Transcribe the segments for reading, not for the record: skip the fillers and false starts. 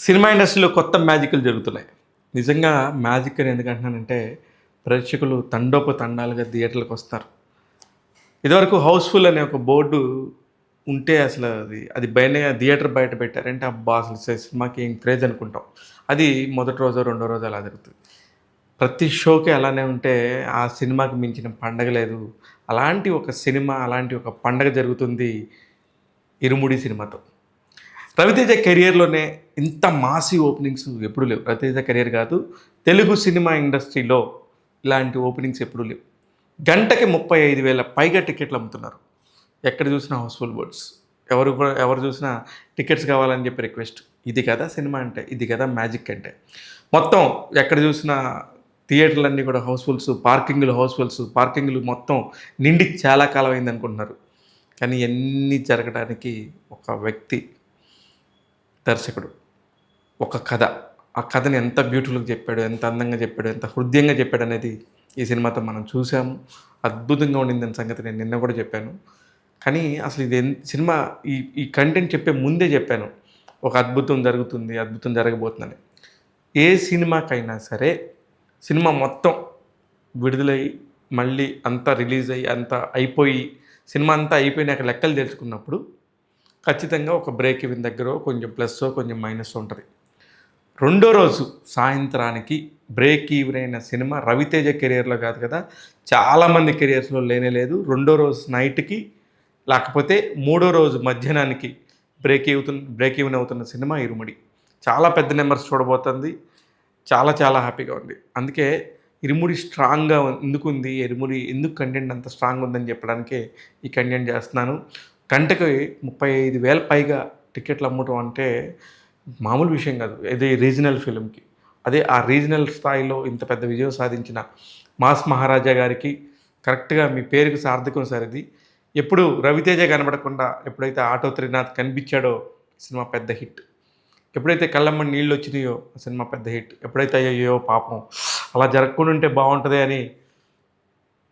Cinema ఇండస్ట్రీలో కొత్త మ్యాజిక్‌లు జరుగుతున్నాయి. నిజంగా మ్యాజిక్ అని ఎందుకంటున్నానంటే, ప్రేక్షకులు తండోపతండాలుగా థియేటర్‌లకొస్తారు. ఇదివరకు హౌస్‌ఫుల్ అనే ఒక బోర్డు ఉంటే అసలు అది థియేటర్ బయట పెట్టారంటే అబ్బా! అసలు సినిమాకి ఏం క్రేజ్ అనుకుంటాం. అది మొదటి రోజో, రెండో రోజో అలా జరుగుతది. ప్రతి షోకి అలానే ఉంటే ఆ సినిమాకి మించిన పండగ లేదు. అలాంటి ఒక సినిమా, అలాంటి ఒక పండగ జరుగుతుంది 'ఇరుముడి' సినిమాతో. రవితేజ కెరియర్‌లోనే ఇంత మాసివ్ ఓపెనింగ్స్ ఎప్పుడు లేవు. రవితేజ కెరియర్ కాదు, తెలుగు సినిమా ఇండస్ట్రీలో ఇలాంటి ఓపెనింగ్స్ ఎప్పుడూ లేవు. గంటకి 35,000 పైగా టికెట్లు అమ్ముతున్నారు. ఎక్కడ చూసినా హౌస్‌ఫుల్ బోర్డ్స్. ఎవరు చూసినా టికెట్స్ కావాలని చెప్పి రిక్వెస్ట్. ఇది కదా సినిమా అంటే, ఇది కదా మ్యాజిక్ అంటే. మొత్తం ఎక్కడ చూసినా థియేటర్లన్నీ కూడా పార్కింగ్‌లు మొత్తం నిండి చాలా కాలం అయిందనుకుంటున్నారు. కానీ ఇయన్నీ జరగడానికి ఒక వ్యక్తి, దర్శకుడు, ఒక కథ. ఆ కథని ఎంత బ్యూటిఫుల్‌గా చెప్పాడు, ఎంత అందంగా చెప్పాడు, ఎంత హృద్యంగా చెప్పాడనేది ఈ సినిమాతో మనం చూసాము. అద్భుతంగా ఉండిందన్న సంగతి నేను నిన్న కూడా చెప్పాను. కానీ అసలు ఇది సినిమా ఈ ఈ కంటెంట్ చెప్పే ముందే చెప్పాను. ఒక అద్భుతం జరుగుతుంది, అద్భుతం జరగబోతుందని. ఏ సినిమాకైనా సరే, సినిమా మొత్తం విడుదలై, మళ్ళీ అంతా రిలీజ్ అయ్యి, అంతా అయిపోయి, సినిమా అంతా అయిపోయినాక లెక్కలు తెలుసుకున్నప్పుడు ఖచ్చితంగా ఒక బ్రేక్ ఈవెన్ దగ్గరో కొంచెం ప్లస్సో, కొంచెం మైనస్సో ఉంటది. రెండో రోజు సాయంత్రానికి బ్రేక్ ఈవెన్ అయిన సినిమా రవితేజ కెరియర్‌లో కాదు కదా! చాలామంది కెరియర్స్‌లో లేనే లేదు. రెండో రోజు నైట్‌కి లేకపోతే మూడో రోజు మధ్యాహ్నానికి బ్రేక్ ఈవెన్ అవుతున్న సినిమా 'ఇరుముడి'. చాలా పెద్ద నంబర్స్ చూడబోతుంది. చాలా చాలా హ్యాపీగా ఉంది. అందుకే 'ఇరుముడి' స్ట్రాంగ్‌గా ఎందుకుంది, 'ఇరుముడి' ఎందుకు కంటెంట్ అంత స్ట్రాంగ్ ఉందని చెప్పడానికే ఈ కంటెంట్ చేస్తున్నాను. గంటకి 35,000 పైగా టికెట్లు అమ్మటం అంటే మామూలు విషయం కాదు. ఇది రీజనల్ ఫిల్మ్‌కి. అదే ఆ రీజనల్ స్థాయిలో ఇంత పెద్ద విజయం సాధించిన 'మాస్ మహారాజా' గారికి కరెక్ట్‌గా మీ పేరుకి సార్థకం సార్ ఇది. ఎప్పుడు రవితేజ కనపడకుండా ఎప్పుడైతే 'ఆటో త్రినాథ్' కనిపించాడో సినిమా పెద్ద హిట్. ఎప్పుడైతే కళ్ళమ్మట నీళ్ళొచ్చినాయో ఆ సినిమా పెద్ద హిట్. ఎప్పుడైతే అయ్యయ్యో పాపం అలా జరగకుండా ఉంటే బావుంటదే అని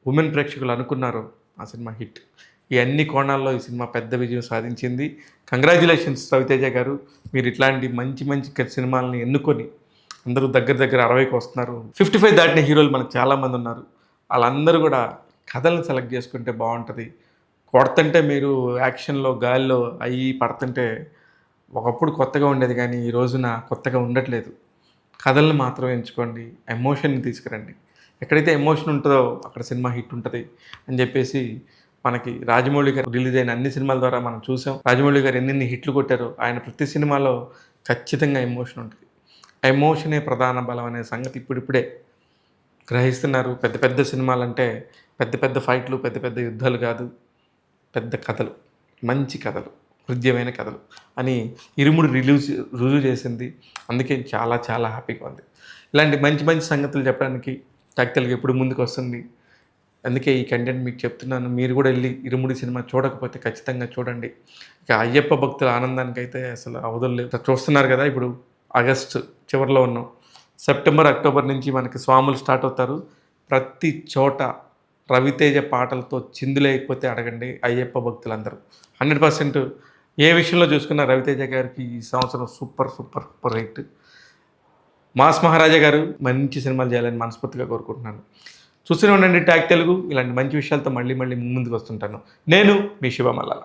ఉమెన్ ప్రేక్షకులు అనుకున్నారో ఆ సినిమా హిట్. ఈ అన్ని కోణాల్లో ఈ సినిమా పెద్ద విజయం సాధించింది. కంగ్రాచ్యులేషన్స్ రవితేజ గారు. మీరు ఇట్లాంటి మంచి మంచి సినిమాలని ఎన్నుకొని అందరూ దగ్గర దగ్గర 60కి వస్తున్నారు. 55 దాటిన హీరోలు మనకు చాలామంది ఉన్నారు. ఆళ్ళందరూ కూడా కథలను సెలెక్ట్ చేసుకుంటే బావుంటది. కొడుతుంటే మీరు యాక్షన్‌లో గాలిలో అయ్యి పడుతుంటే ఒకప్పుడు కొత్తగా ఉండేది కానీ ఈ రోజున కొత్తగా ఉండట్లేదు. కథలను మాత్రం ఎంచుకోండి. ఎమోషన్‌ని తీసుకురండి. ఎక్కడైతే ఎమోషన్ ఉంటదో అక్కడ సినిమా హిట్ ఉంటది అని చెప్పేసి మనకి రాజమౌళి గారు రిలీజ్ అయిన అన్ని సినిమాల ద్వారా మనం చూసాం. రాజమౌళి గారు ఎన్నెన్ని హిట్లు కొట్టారో ఆయన ప్రతి సినిమాలో ఖచ్చితంగా ఎమోషన్ ఉంటది. ఆ ఎమోషనే ప్రధాన బలం అనే సంగతి ఇప్పుడిప్పుడే గ్రహిస్తున్నారు. పెద్ద పెద్ద సినిమాలంటే పెద్ద పెద్ద ఫైట్‌లు, పెద్ద పెద్ద యుద్ధాలు కాదు. పెద్ద కథలు, మంచి కథలు, హృద్యమైన కథలు అని 'ఇరుముడి' రుజువు చేసింది. అందుకే చాలా చాలా హ్యాపీగా ఉంది. ఇలాంటి మంచి మంచి సంగతులు చెప్పడానికి టాక్ తెలుగు ఎప్పుడు ముందుకొస్తుంది. అందుకే ఈ కంటెంట్ మీకు చెప్తున్నాను. మీరు కూడా ఎళ్లి 'ఇరుముడి' సినిమా చూడకపోతే ఖచ్చితంగా చూడండి. ఇక అయ్యప్ప భక్తుల ఆనందానికైతే అసలు అవధులు లేవు. చూస్తున్నారు కదా! ఇప్పుడు ఆగస్టు చివరిలో ఉన్నాం. సెప్టెంబర్, అక్టోబర్ నుంచి మనకి స్వాములు స్టార్ట్ అవుతారు. ప్రతి చోట రవితేజ పాటలతో చిందులేయకపోతే అడగండి అయ్యప్ప భక్తులందరూ. 100% ఏ విషయంలో చూసుకున్నా రవితేజ గారికి ఈ సంవత్సరం super, super, super hit. 'Mass Maharaja' గారు మంచి సినిమాలు చేయాలని మనస్ఫూర్తిగా కోరుకుంటున్నాను. చూస్తూనే ఉండండి టాక్ తెలుగు. ఇలాంటి మంచి విషయాలతో మళ్ళీ మళ్ళీ ముందుకు వస్తుంటాను. నేను మీ శివ మల్లాల.